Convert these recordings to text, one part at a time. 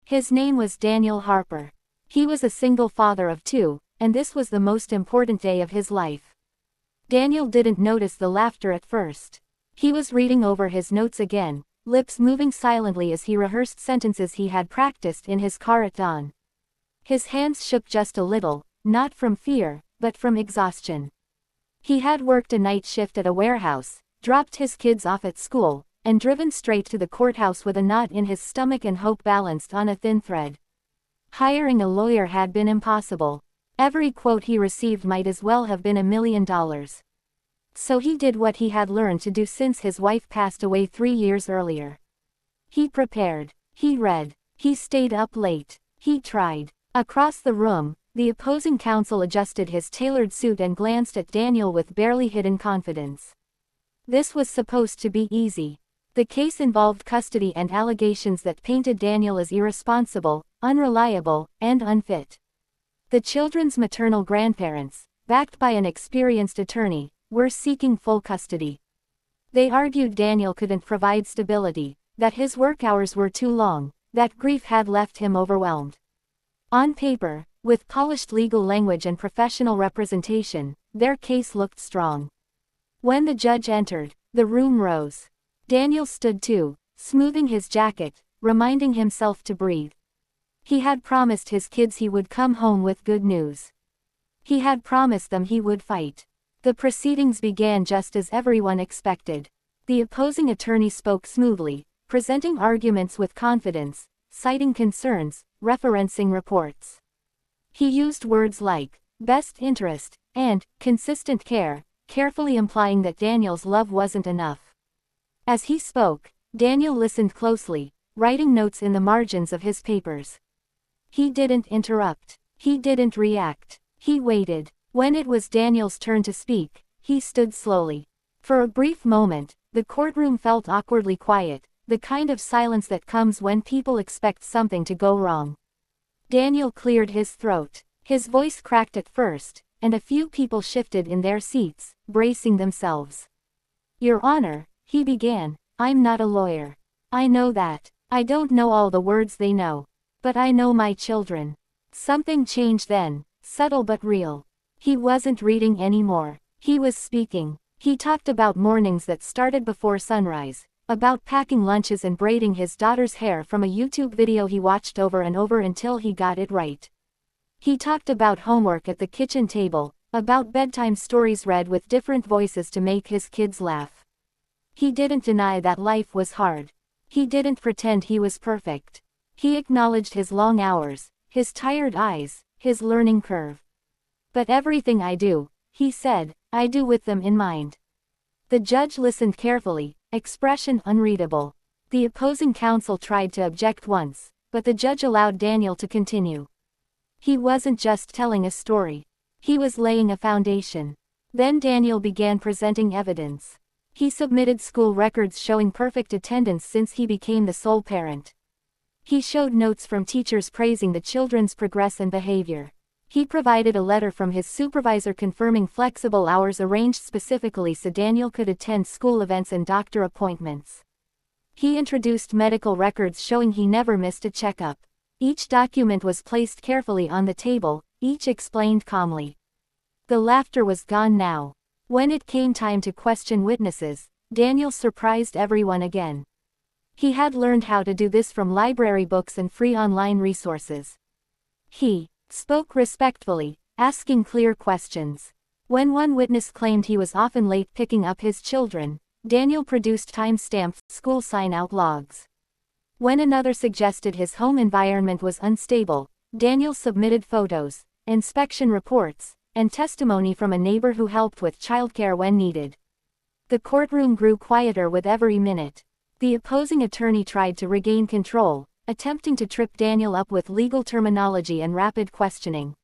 His name was Daniel Harper. He was a single father of 2, and this was the most important day of his life. Daniel didn't notice the laughter at first. He was reading over his notes again, lips moving silently as he rehearsed sentences he had practiced in his car at dawn. His hands shook just a little, not from fear, but from exhaustion. He had worked a night shift at a warehouse, dropped his kids off at school, and driven straight to the courthouse with a knot in his stomach and hope balanced on a thin thread. Hiring a lawyer had been impossible. Every quote he received might as well have been $1 million. So he did what he had learned to do since his wife passed away 3 years earlier. He prepared. He read. He stayed up late. He tried. Across the room, the opposing counsel adjusted his tailored suit and glanced at Daniel with barely hidden confidence. This was supposed to be easy. The case involved custody and allegations that painted Daniel as irresponsible, unreliable, and unfit. The children's maternal grandparents, backed by an experienced attorney, were seeking full custody. They argued Daniel couldn't provide stability, that his work hours were too long, that grief had left him overwhelmed. On paper, with polished legal language and professional representation, their case looked strong. When the judge entered, the room rose. Daniel stood too, smoothing his jacket, reminding himself to breathe. He had promised his kids he would come home with good news. He had promised them he would fight. The proceedings began just as everyone expected. The opposing attorney spoke smoothly, presenting arguments with confidence, citing concerns, referencing reports. He used words like best interest and consistent care, carefully implying that Daniel's love wasn't enough. As he spoke, Daniel listened closely, writing notes in the margins of his papers. He didn't interrupt. He didn't react. He waited. When it was Daniel's turn to speak, he stood slowly. For a brief moment, the courtroom felt awkwardly quiet, the kind of silence that comes when people expect something to go wrong. Daniel cleared his throat. His voice cracked at first, and a few people shifted in their seats, bracing themselves. "Your Honor," he began, "I'm not a lawyer. I know that. I don't know all the words they know. But I know my children." Something changed then, subtle but real. He wasn't reading anymore. He was speaking. He talked about mornings that started before sunrise, about packing lunches and braiding his daughter's hair from a YouTube video he watched over and over until he got it right. He talked about homework at the kitchen table, about bedtime stories read with different voices to make his kids laugh. He didn't deny that life was hard. He didn't pretend he was perfect. He acknowledged his long hours, his tired eyes, his learning curve. "But everything I do," he said, "I do with them in mind." The judge listened carefully, expression unreadable. The opposing counsel tried to object once, but the judge allowed Daniel to continue. He wasn't just telling a story. He was laying a foundation. Then Daniel began presenting evidence. He submitted school records showing perfect attendance since he became the sole parent. He showed notes from teachers praising the children's progress and behavior. He provided a letter from his supervisor confirming flexible hours arranged specifically so Daniel could attend school events and doctor appointments. He introduced medical records showing he never missed a checkup. Each document was placed carefully on the table, each explained calmly. The laughter was gone now. When it came time to question witnesses, Daniel surprised everyone again. He had learned how to do this from library books and free online resources. He spoke respectfully, asking clear questions. When one witness claimed he was often late picking up his children, Daniel produced time-stamped school sign-out logs. When another suggested his home environment was unstable, Daniel submitted photos, inspection reports, and testimony from a neighbor who helped with childcare when needed. The courtroom grew quieter with every minute. The opposing attorney tried to regain control, attempting to trip Daniel up with legal terminology and rapid questioning.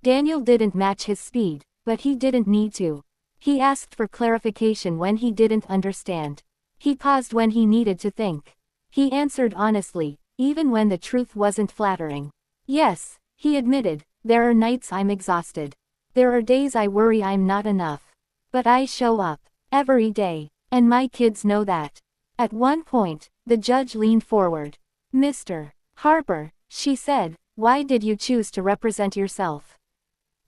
Daniel didn't match his speed, but he didn't need to. He asked for clarification when he didn't understand. He paused when he needed to think. He answered honestly, even when the truth wasn't flattering. "Yes," he admitted, "there are nights I'm exhausted. There are days I worry I'm not enough. But I show up. Every day. And my kids know that." At one point, the judge leaned forward. "Mr. "Harper," she said, "why did you choose to represent yourself?"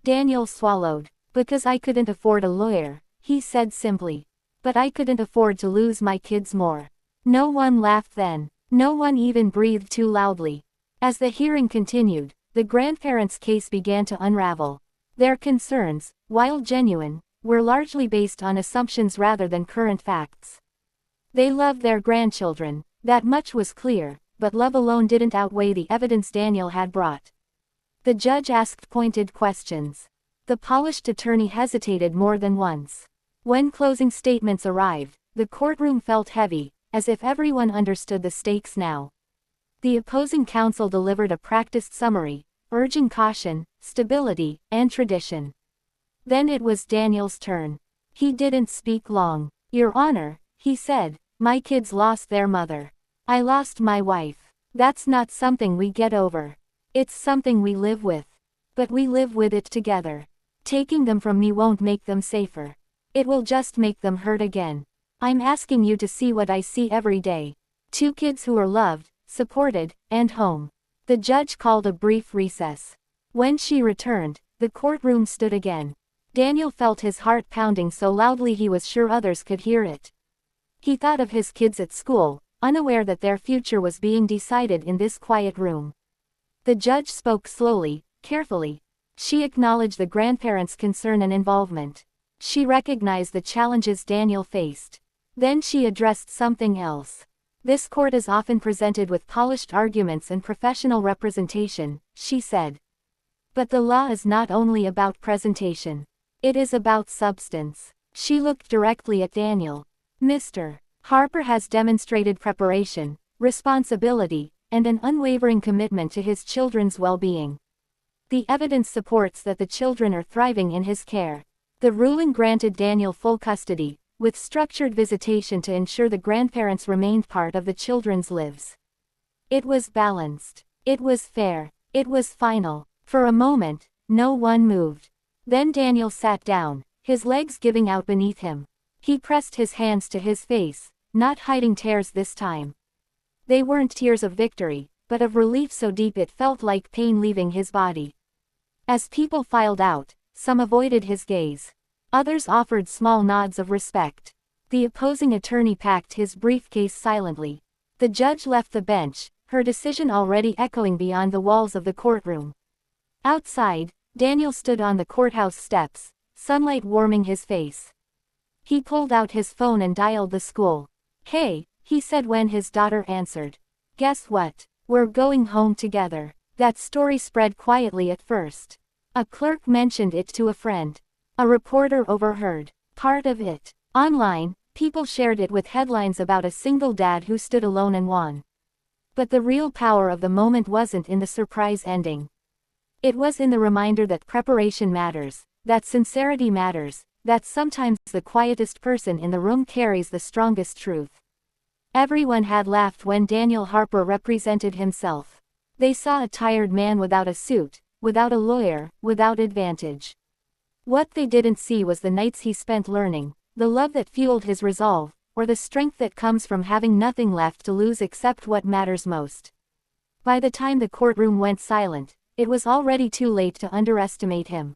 Daniel swallowed. "Because I couldn't afford a lawyer," he said simply. "But I couldn't afford to lose my kids more." No one laughed then. No one even breathed too loudly. As the hearing continued, the grandparents' case began to unravel. Their concerns, while genuine, were largely based on assumptions rather than current facts. They loved their grandchildren, that much was clear, but love alone didn't outweigh the evidence Daniel had brought. The judge asked pointed questions. The polished attorney hesitated more than once. When closing statements arrived, the courtroom felt heavy, as if everyone understood the stakes now. The opposing counsel delivered a practiced summary, urging caution, stability, and tradition. Then it was Daniel's turn. He didn't speak long. "Your Honor," he said, "my kids lost their mother. I lost my wife. That's not something we get over. It's something we live with. But we live with it together. Taking them from me won't make them safer. It will just make them hurt again. I'm asking you to see what I see every day. 2 kids who are loved, supported, and home." The judge called a brief recess. When she returned, the courtroom stood again. Daniel felt his heart pounding so loudly he was sure others could hear it. He thought of his kids at school, unaware that their future was being decided in this quiet room. The judge spoke slowly, carefully. She acknowledged the grandparents' concern and involvement. She recognized the challenges Daniel faced. Then she addressed something else. "This court is often presented with polished arguments and professional representation," she said. "But the law is not only about presentation. It is about substance." She looked directly at Daniel. "Mr. Harper has demonstrated preparation, responsibility, and an unwavering commitment to his children's well-being. The evidence supports that the children are thriving in his care." The ruling granted Daniel full custody, with structured visitation to ensure the grandparents remained part of the children's lives. It was balanced. It was fair. It was final. For a moment, no one moved. Then Daniel sat down, his legs giving out beneath him. He pressed his hands to his face, not hiding tears this time. They weren't tears of victory, but of relief so deep it felt like pain leaving his body. As people filed out, some avoided his gaze. Others offered small nods of respect. The opposing attorney packed his briefcase silently. The judge left the bench, her decision already echoing beyond the walls of the courtroom. Outside, Daniel stood on the courthouse steps, sunlight warming his face. He pulled out his phone and dialed the school. "Hey," he said when his daughter answered. "Guess what? We're going home together." That story spread quietly at first. A clerk mentioned it to a friend. A reporter overheard part of it. Online, people shared it with headlines about a single dad who stood alone and won. But the real power of the moment wasn't in the surprise ending. It was in the reminder that preparation matters, that sincerity matters, that sometimes the quietest person in the room carries the strongest truth. Everyone had laughed when Daniel Harper represented himself. They saw a tired man without a suit, without a lawyer, without advantage. What they didn't see was the nights he spent learning, the love that fueled his resolve, or the strength that comes from having nothing left to lose except what matters most. By the time the courtroom went silent, it was already too late to underestimate him.